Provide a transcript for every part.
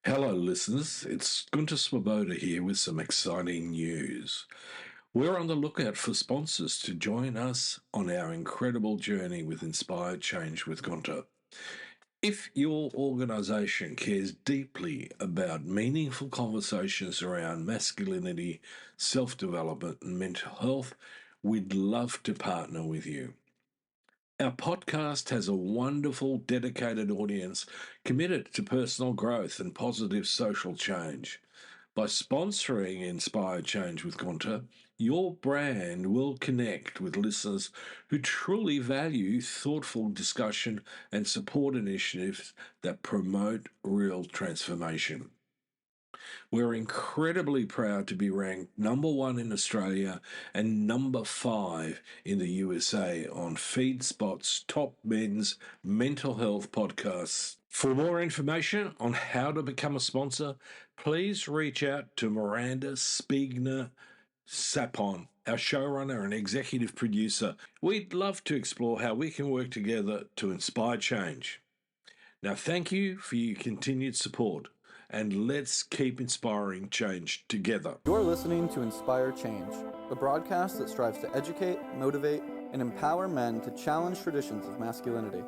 Hello, listeners. It's Gunter Swoboda here with some exciting news. We're on the lookout for sponsors to join us on our incredible journey with Inspired Change with Gunter. If your organisation cares deeply about meaningful conversations around masculinity, self development, and mental health, we'd love to partner with you. Our podcast has a wonderful, dedicated audience committed to personal growth and positive social change. By sponsoring Inspired Change with Gunter, your brand will connect with listeners who truly value thoughtful discussion and support initiatives that promote real transformation. We're incredibly proud to be ranked number 1 in Australia and number 5 in the USA on FeedSpot's top men's mental health podcasts. For more information on how to become a sponsor, please reach out to Miranda Spigener-Sapon, our showrunner and executive producer. We'd love to explore how we can work together to inspire change. Now, thank you for your continued support, and let's keep inspiring change together. You're listening to Inspire Change, a broadcast that strives to educate, motivate, and empower men to challenge traditions of masculinity.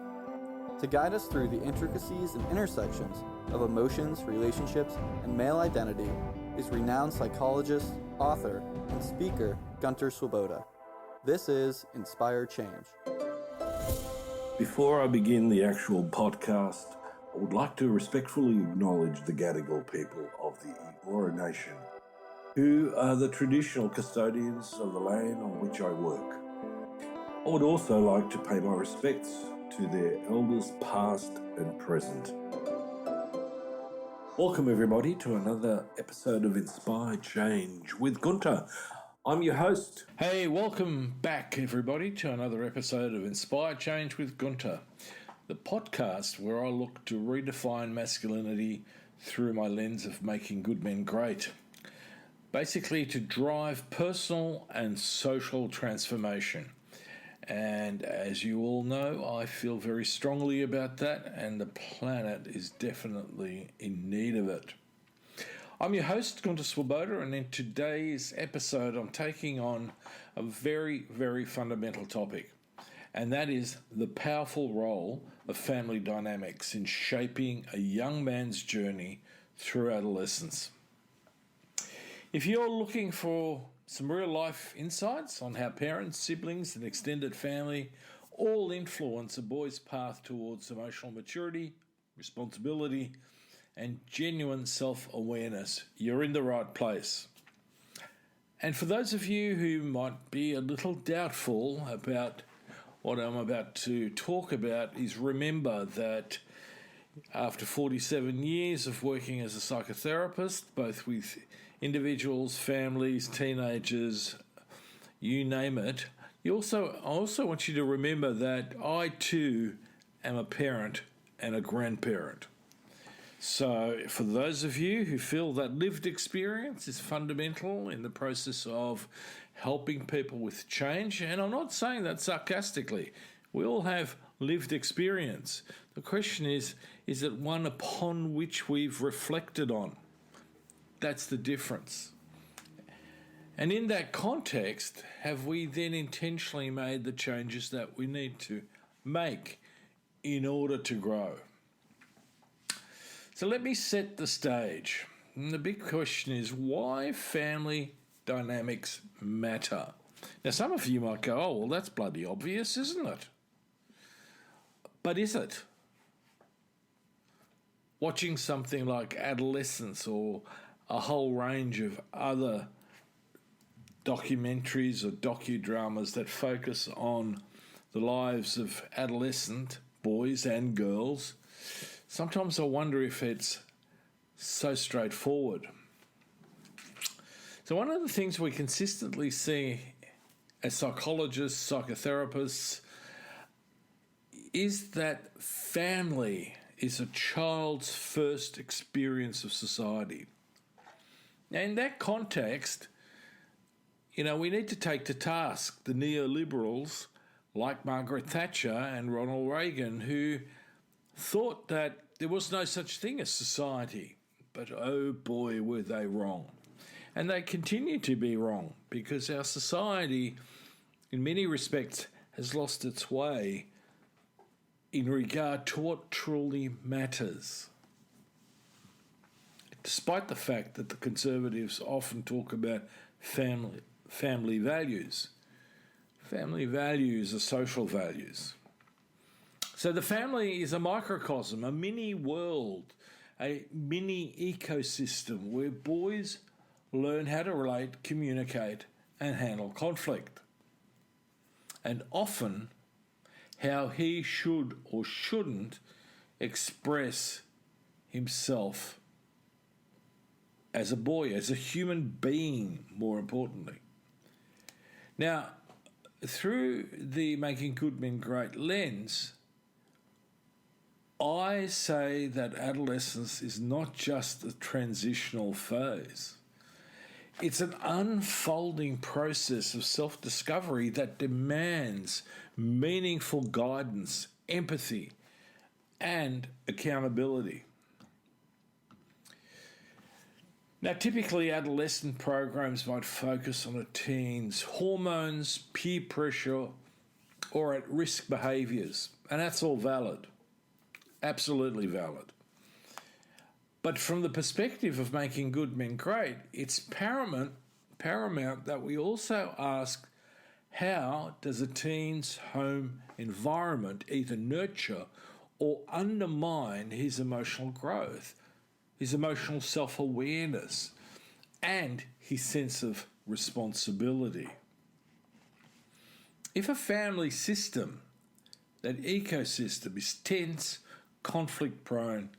To guide us through the intricacies and intersections of emotions, relationships, and male identity is renowned psychologist, author, and speaker Gunter Swoboda. This is Inspire Change. Before I begin the actual podcast, I would like to respectfully acknowledge the Gadigal people of the Eora Nation, who are the traditional custodians of the land on which I work. I would also like to pay my respects to their elders past and present. Welcome everybody to another episode of Inspire Change with Gunter. I'm your host. Hey, welcome back everybody to another episode of Inspire Change with Gunter, the podcast where I look to redefine masculinity through my lens of making good men great. Basically to drive personal and social transformation. And as you all know, I feel very strongly about that, and the planet is definitely in need of it. I'm your host, Gunter Swoboda, and in today's episode, I'm taking on a very, very fundamental topic, and that is the powerful role of family dynamics in shaping a young man's journey through adolescence. If you're looking for some real-life insights on how parents, siblings, and extended family all influence a boy's path towards emotional maturity, responsibility, and genuine self-awareness, you're in the right place. And for those of you who might be a little doubtful about what I'm about to talk about, is remember that after 47 years of working as a psychotherapist, both with individuals, families, teenagers, you name it, I also want you to remember that I too am a parent and a grandparent. So for those of you who feel that lived experience is fundamental in the process of helping people with change, and I'm not saying that sarcastically, we all have lived experience. The question is it one upon which we've reflected on? That's the difference. And in that context, have we then intentionally made the changes that we need to make in order to grow? So let me set the stage. And the big question is why family dynamics matter. Now, some of you might go, oh, well, that's bloody obvious, isn't it? But is it? Watching something like Adolescence or a whole range of other documentaries or docudramas that focus on the lives of adolescent boys and girls, sometimes I wonder if it's so straightforward. So one of the things we consistently see as psychologists, psychotherapists, is that family is a child's first experience of society. Now, in that context, we need to take to task the neoliberals like Margaret Thatcher and Ronald Reagan, who thought that there was no such thing as society. but oh boy, were they wrong. And they continue to be wrong because our society, in many respects, has lost its way in regard to what truly matters. Despite the fact that the Conservatives often talk about family values are social values. So the family is a microcosm, a mini world, a mini ecosystem where boys learn how to relate, communicate, and handle conflict. And often, how he should or shouldn't express himself as a boy, as a human being, more importantly. Now, through the Making Good Men Great lens, I say that adolescence is not just a transitional phase. It's an unfolding process of self-discovery that demands meaningful guidance, empathy, and accountability. Now, typically, adolescent programs might focus on a teen's hormones, peer pressure, or at-risk behaviours, and that's all valid, absolutely valid. But from the perspective of Making Good Men Great, it's paramount that we also ask, how does a teen's home environment either nurture or undermine his emotional growth, his emotional self-awareness, and his sense of responsibility? If a family system, that ecosystem, is tense, conflict-prone,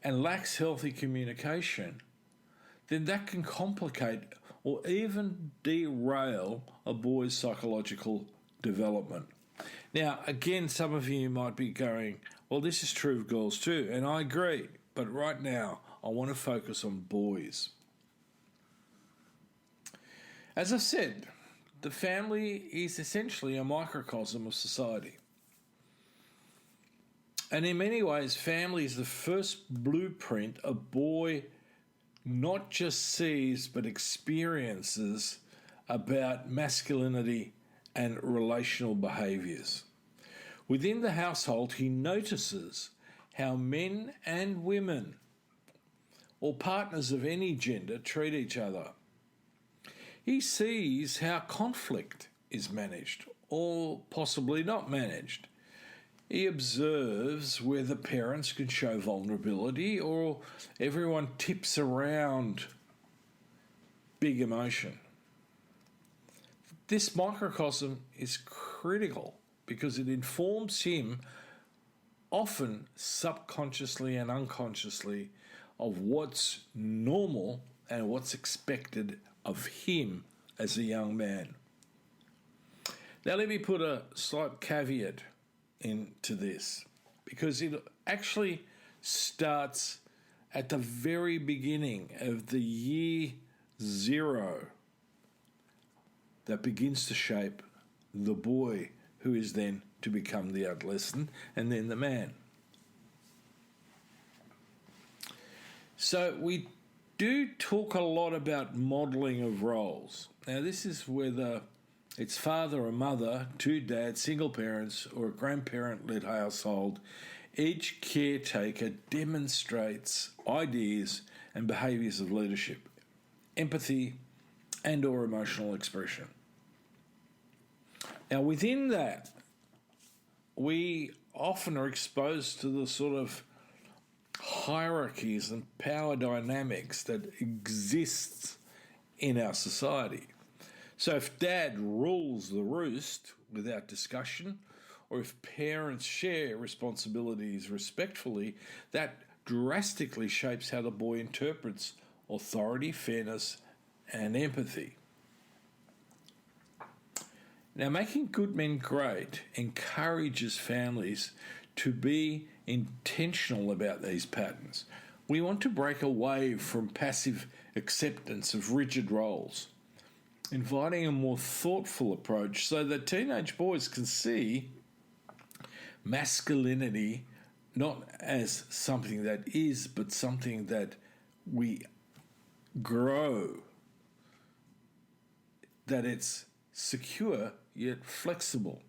and lacks healthy communication, then that can complicate or even derail a boy's psychological development. Now, again, some of you might be going, well, this is true of girls too, and I agree, but right now I want to focus on boys. As I said, the family is essentially a microcosm of society. And in many ways, family is the first blueprint a boy not just sees but experiences about masculinity and relational behaviours. Within the household, he notices how men and women, or partners of any gender, treat each other. He sees how conflict is managed, or possibly not managed. He observes whether parents can show vulnerability or everyone tips around big emotion. This microcosm is critical because it informs him, often subconsciously and unconsciously, of what's normal and what's expected of him as a young man. Now let me put a slight caveat into this, because it actually starts at the very beginning of the year zero that begins to shape the boy who is then to become the adolescent and then the man. So we do talk a lot about modelling of roles. Now this is whether it's father or mother, two dads, single parents, or a grandparent-led household. Each caretaker demonstrates ideas and behaviours of leadership, empathy, and or emotional expression. Now within that, we often are exposed to the sort of hierarchies and power dynamics that exists in our society. So if dad rules the roost without discussion, or if parents share responsibilities respectfully, that drastically shapes how the boy interprets authority, fairness, and empathy. Now, Making Good Men Great encourages families to be intentional about these patterns. We want to break away from passive acceptance of rigid roles, inviting a more thoughtful approach so that teenage boys can see masculinity not as something that is, but something that we grow, that it's secure yet flexible,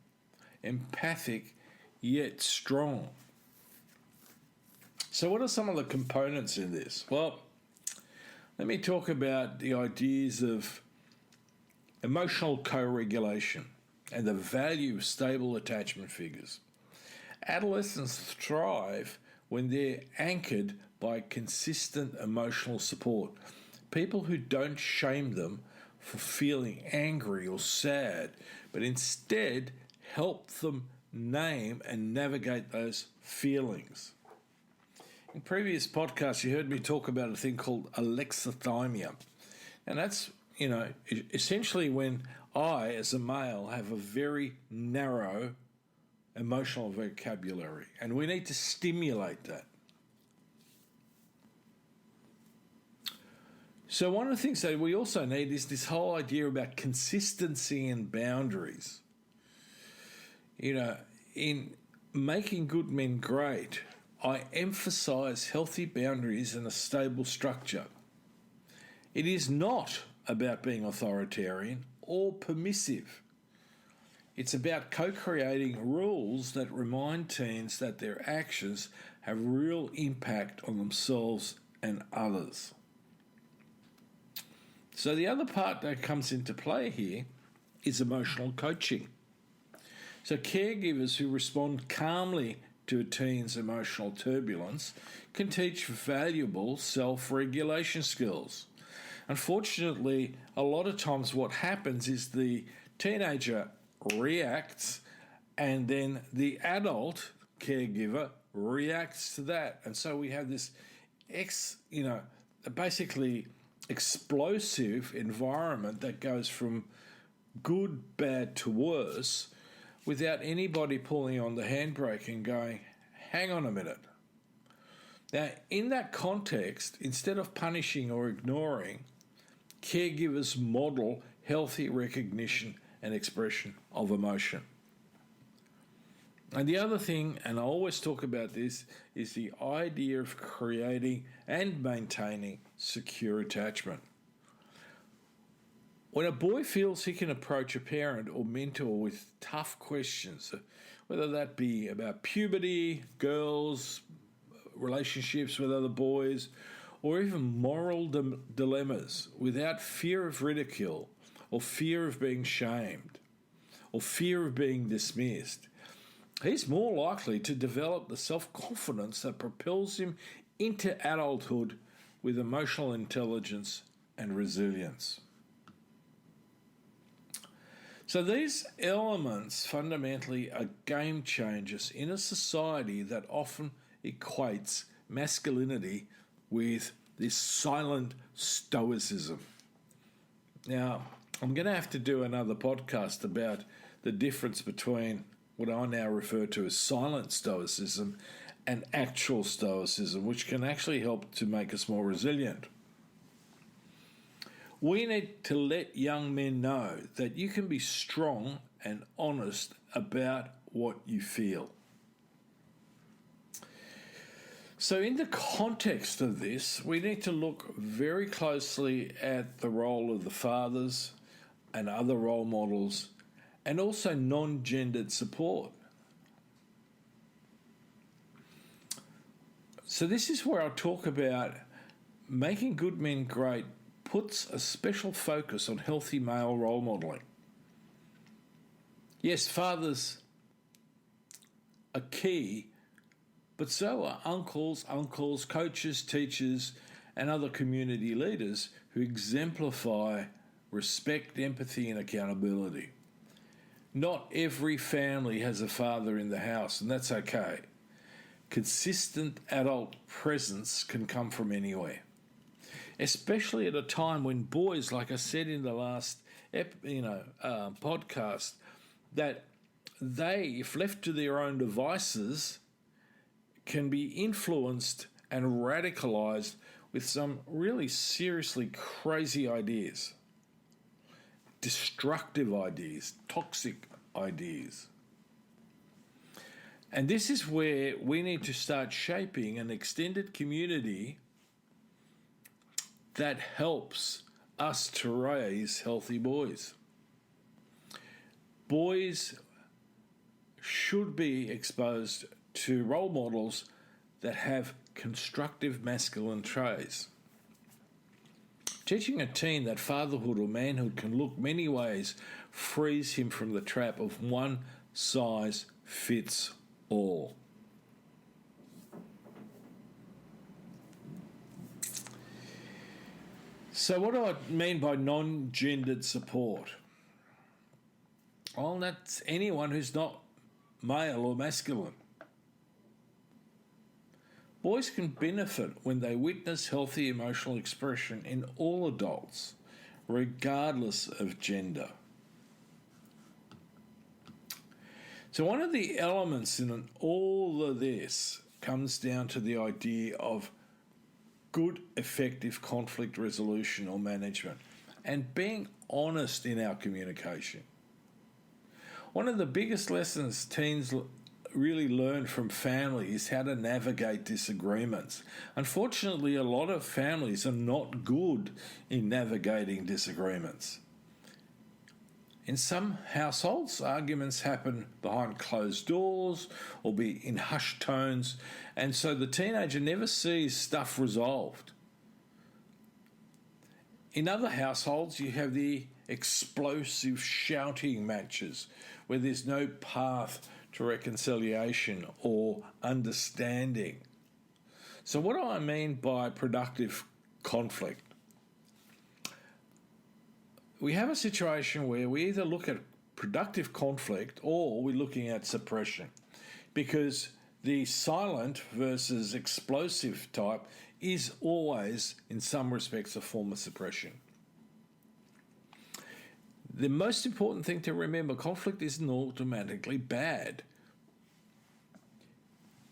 empathic yet strong. So what are some of the components in this? Well, let me talk about the ideas of emotional co-regulation and the value of stable attachment figures. Adolescents thrive when they're anchored by consistent emotional support. People who don't shame them for feeling angry or sad, but instead help them name and navigate those feelings. In previous podcasts, you heard me talk about a thing called alexithymia. And that's, essentially when I, as a male, have a very narrow emotional vocabulary. And we need to stimulate that. So one of the things that we also need is this whole idea about consistency and boundaries. In Making Good Men Great, I emphasize healthy boundaries and a stable structure. It is not about being authoritarian or permissive. It's about co-creating rules that remind teens that their actions have real impact on themselves and others. So the other part that comes into play here is emotional coaching. So caregivers who respond calmly to a teen's emotional turbulence can teach valuable self-regulation skills. Unfortunately, a lot of times what happens is the teenager reacts and then the adult caregiver reacts to that. And so we have this basically explosive environment that goes from good, bad to worse without anybody pulling on the handbrake and going, hang on a minute. Now, in that context, instead of punishing or ignoring, caregivers model healthy recognition and expression of emotion. And the other thing, and I always talk about this, is the idea of creating and maintaining secure attachment. When a boy feels he can approach a parent or mentor with tough questions, whether that be about puberty, girls, relationships with other boys, or even moral dilemmas, without fear of ridicule or fear of being shamed or fear of being dismissed, he's more likely to develop the self-confidence that propels him into adulthood with emotional intelligence and resilience. So these elements fundamentally are game changers in a society that often equates masculinity with this silent stoicism. Now, I'm going to have to do another podcast about the difference between what I now refer to as silent stoicism and actual stoicism, which can actually help to make us more resilient. We need to let young men know that you can be strong and honest about what you feel. So in the context of this, we need to look very closely at the role of the fathers and other role models, and also non-gendered support. So this is where I'll talk about Making Good Men Great puts a special focus on healthy male role modelling. Yes, fathers are key, but so are uncles, coaches, teachers, and other community leaders who exemplify respect, empathy, and accountability. Not every family has a father in the house, and that's okay. Consistent adult presence can come from anywhere, especially at a time when boys, like I said in the last podcast, that they, if left to their own devices, can be influenced and radicalized with some really seriously crazy ideas, destructive ideas, toxic ideas. And this is where we need to start shaping an extended community that helps us to raise healthy boys. Boys should be exposed to role models that have constructive masculine traits. Teaching a teen that fatherhood or manhood can look many ways frees him from the trap of one size fits all. So what do I mean by non-gendered support? Well, that's anyone who's not male or masculine. Boys can benefit when they witness healthy emotional expression in all adults, regardless of gender. So one of the elements in all of this comes down to the idea of good, effective conflict resolution or management and being honest in our communication. One of the biggest lessons teens really learn from family is how to navigate disagreements. Unfortunately, a lot of families are not good in navigating disagreements. In some households, arguments happen behind closed doors or be in hushed tones, and so the teenager never sees stuff resolved. In other households, you have the explosive shouting matches where there's no path to reconciliation or understanding. So what do I mean by productive conflict? We have a situation where we either look at productive conflict or we're looking at suppression, because the silent versus explosive type is always, in some respects, a form of suppression. The most important thing to remember, conflict isn't automatically bad.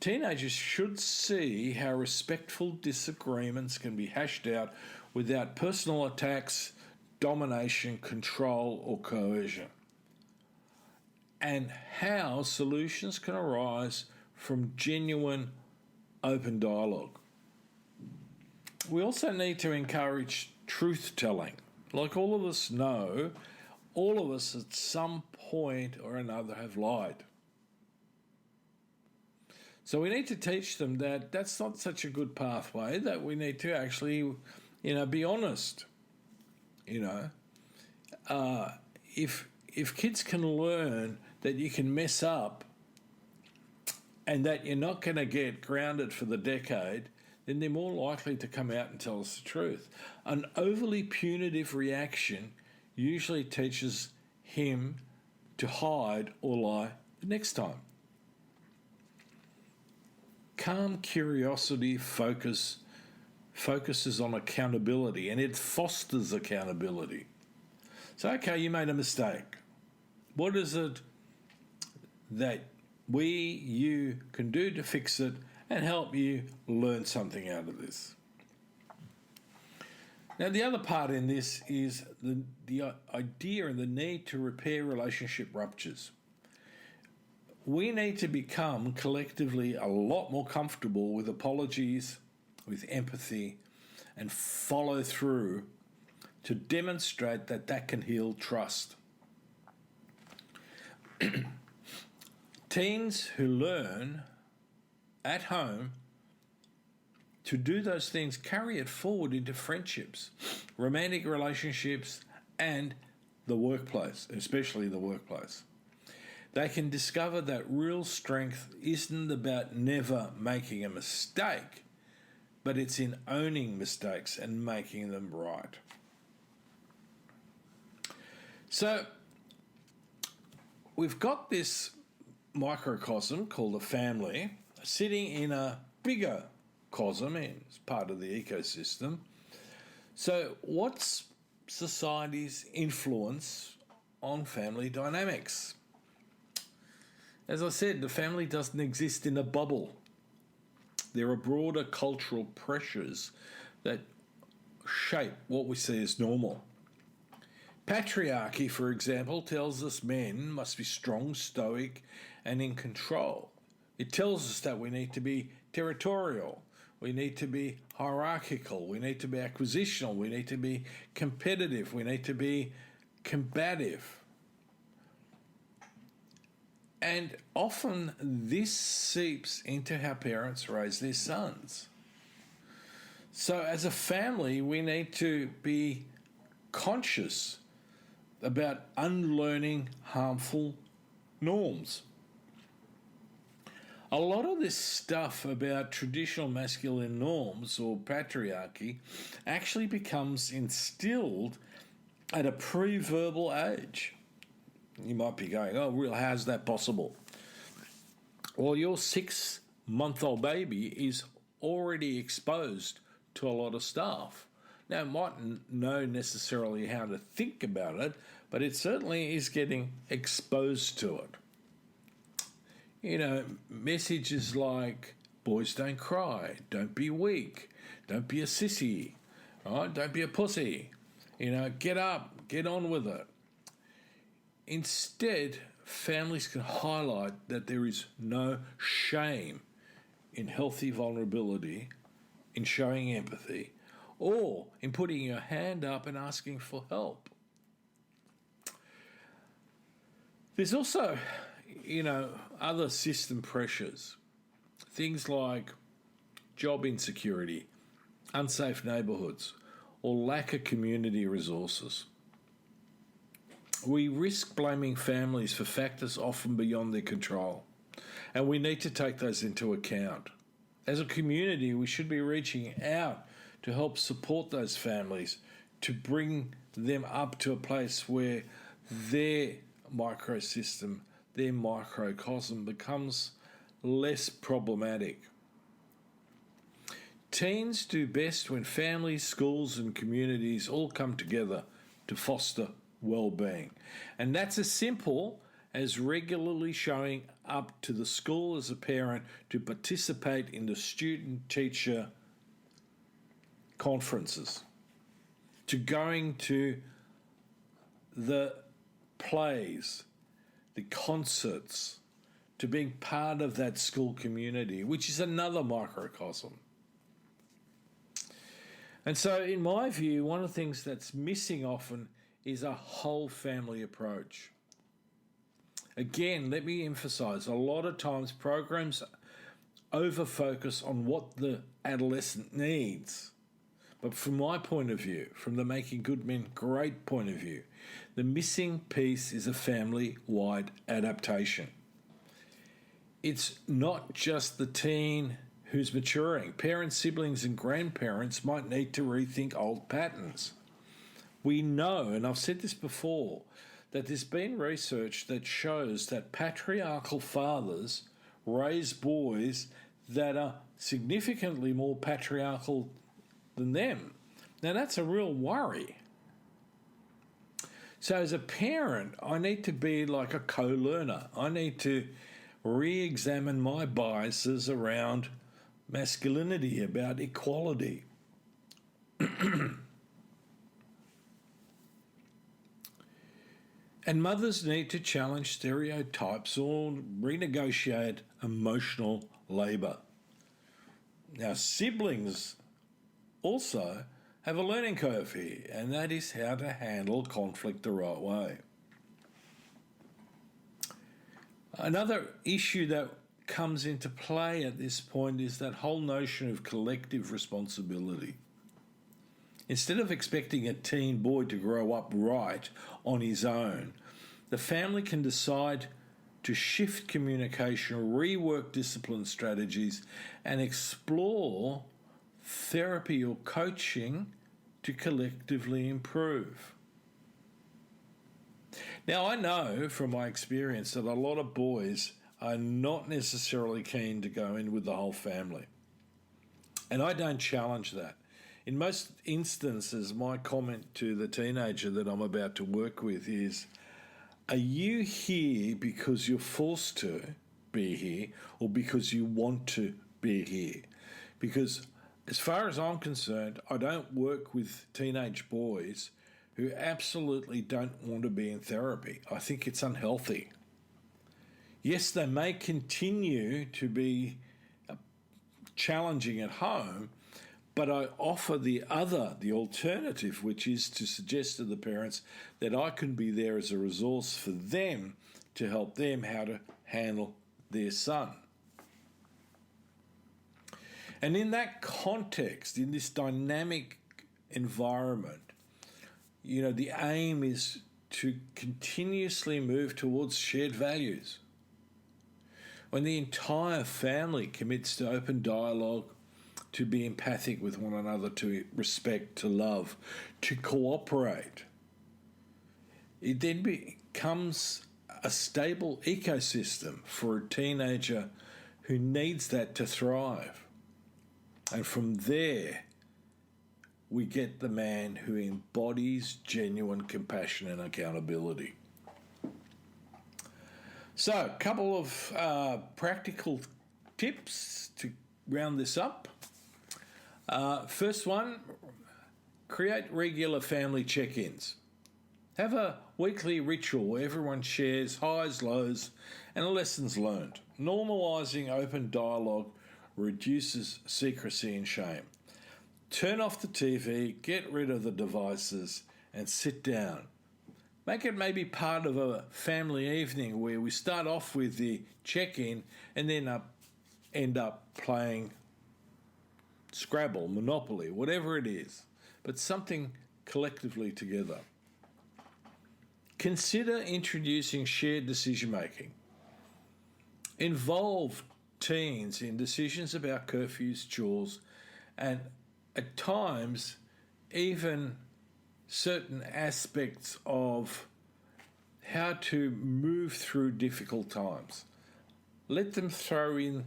Teenagers should see how respectful disagreements can be hashed out without personal attacks, domination, control, or coercion, and how solutions can arise from genuine open dialogue. We also need to encourage truth-telling. Like all of us know, all of us at some point or another have lied. So we need to teach them that that's not such a good pathway, that we need to actually, be honest. If kids can learn that you can mess up and that you're not going to get grounded for the decade, then they're more likely to come out and tell us the truth. An overly punitive reaction usually teaches him to hide or lie the next time. Calm curiosity focuses on accountability, and it fosters accountability. So, okay, you made a mistake. What is it that you can do to fix it and help you learn something out of this? Now, the other part in this is the idea and the need to repair relationship ruptures. We need to become collectively a lot more comfortable with apologies, with empathy, and follow through to demonstrate that can heal trust. Teens who learn at home to do those things carry it forward into friendships, romantic relationships, and the workplace, especially the workplace. They can discover that real strength isn't about never making a mistake, but it's in owning mistakes and making them right. So, we've got this microcosm called a family sitting in a bigger cosm, as part of the ecosystem. So, what's society's influence on family dynamics? As I said, the family doesn't exist in a bubble. There are broader cultural pressures that shape what we see as normal. Patriarchy, for example, tells us men must be strong, stoic, and in control. It tells us that we need to be territorial. We need to be hierarchical. We need to be acquisitional. We need to be competitive. We need to be combative. And often this seeps into how parents raise their sons. So as a family, we need to be conscious about unlearning harmful norms. A lot of this stuff about traditional masculine norms or patriarchy actually becomes instilled at a pre-verbal age. You might be going, oh, real, how's that possible? Well, your 6-month-old baby is already exposed to a lot of stuff. Now, it mightn't know necessarily how to think about it, but it certainly is getting exposed to it. You know, messages like, boys don't cry, don't be weak, don't be a sissy, right? Don't be a pussy. You know, get up, get on with it. Instead, families can highlight that there is no shame in healthy vulnerability, in showing empathy, or in putting your hand up and asking for help. There's also, you know, other system pressures. Things like job insecurity, unsafe neighbourhoods, or lack of community resources. We risk blaming families for factors often beyond their control, and we need to take those into account. As a community, we should be reaching out to help support those families, to bring them up to a place where their microsystem, their microcosm becomes less problematic. Teens do best when families, schools and communities all come together to foster well-being. And that's as simple as regularly showing up to the school as a parent to participate in the student-teacher conferences, to going to the plays, the concerts, to being part of that school community, which is another microcosm. And so, in my view, one of the things that's missing often is a whole family approach. Again, let me emphasise, a lot of times programs over-focus on what the adolescent needs. But from my point of view, from the Making Good Men Great point of view, the missing piece is a family-wide adaptation. It's not just the teen who's maturing. Parents, siblings and grandparents might need to rethink old patterns. We know, and I've said this before, that there's been research that shows that patriarchal fathers raise boys that are significantly more patriarchal than them. Now that's a real worry. So as a parent, I need to be like a co-learner. I need to re-examine my biases around masculinity, about equality. And mothers need to challenge stereotypes or renegotiate emotional labour. Now, siblings also have a learning curve here, and that is how to handle conflict the right way. Another issue that comes into play at this point is that whole notion of collective responsibility. Instead of expecting a teen boy to grow up right on his own, the family can decide to shift communication, rework discipline strategies, and explore therapy or coaching to collectively improve. Now, I know from my experience that a lot of boys are not necessarily keen to go in with the whole family. And I don't challenge that. In most instances, my comment to the teenager that I'm about to work with is, are you here because you're forced to be here or because you want to be here? Because as far as I'm concerned, I don't work with teenage boys who absolutely don't want to be in therapy. I think it's unhealthy. Yes, they may continue to be challenging at home, but I offer the alternative, which is to suggest to the parents that I can be there as a resource for them to help them how to handle their son. And in that context, in this dynamic environment, the aim is to continuously move towards shared values. When the entire family commits to open dialogue, to be empathic with one another, to respect, to love, to cooperate, it then becomes a stable ecosystem for a teenager who needs that to thrive. And from there, we get the man who embodies genuine compassion and accountability. So, a couple of practical tips to round this up. First one, create regular family check-ins. Have a weekly ritual where everyone shares highs, lows, and lessons learned. Normalising open dialogue reduces secrecy and shame. Turn off the TV, get rid of the devices, and sit down. Make it maybe part of a family evening where we start off with the check-in and then end up playing Scrabble, Monopoly, whatever it is, but something collectively together. Consider introducing shared decision-making. Involve teens in decisions about curfews, chores, and at times even certain aspects of how to move through difficult times. Let them throw in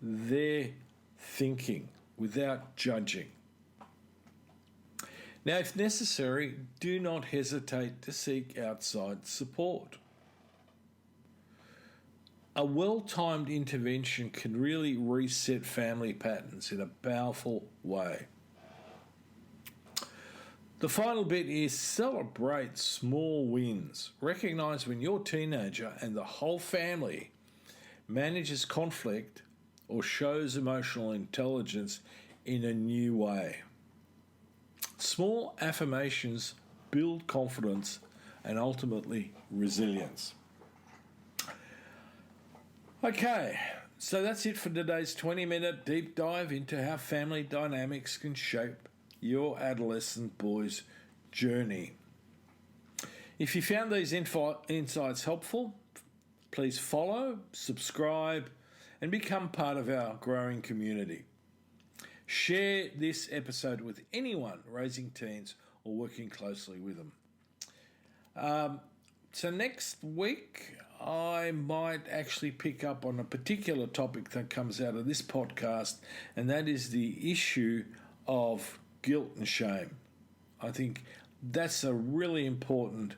their thinking without judging. Now, if necessary, do not hesitate to seek outside support. A well-timed intervention can really reset family patterns in a powerful way. The final bit is celebrate small wins. Recognise when your teenager and the whole family manages conflict or shows emotional intelligence in a new way. Small affirmations build confidence and ultimately resilience. Okay, so that's it for today's 20-minute deep dive into how family dynamics can shape your adolescent boy's journey. If you found these insights helpful, please follow, subscribe, and become part of our growing community. Share this episode with anyone raising teens or working closely with them. So next week, I might actually pick up on a particular topic that comes out of this podcast, and that is the issue of guilt and shame. I think that's a really important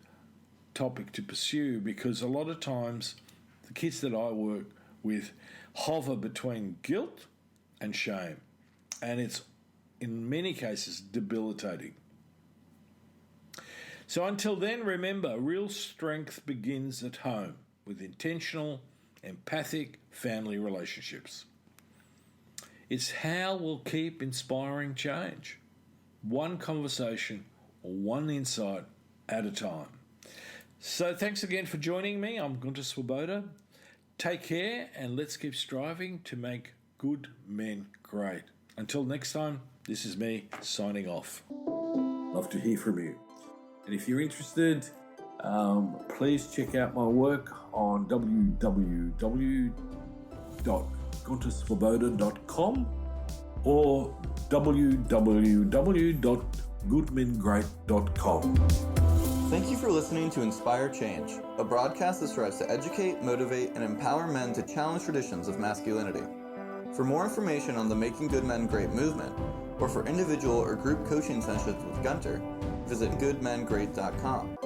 topic to pursue because a lot of times the kids that I work with hover between guilt and shame, and it's in many cases debilitating. So until then, remember, real strength begins at home with intentional, empathic family relationships. It's how we'll keep inspiring change, one conversation or one insight at a time. So thanks again for joining me. I'm Gunter Swoboda. Take care, and let's keep striving to make good men great. Until next time, this is me signing off. Love to hear from you. And if you're interested, please check out my work on www.gunterswoboda.com or www.goodmengreat.com. Thank you for listening to Inspire Change, a broadcast that strives to educate, motivate, and empower men to challenge traditions of masculinity. For more information on the Making Good Men Great movement, or for individual or group coaching sessions with Gunter, visit goodmengreat.com.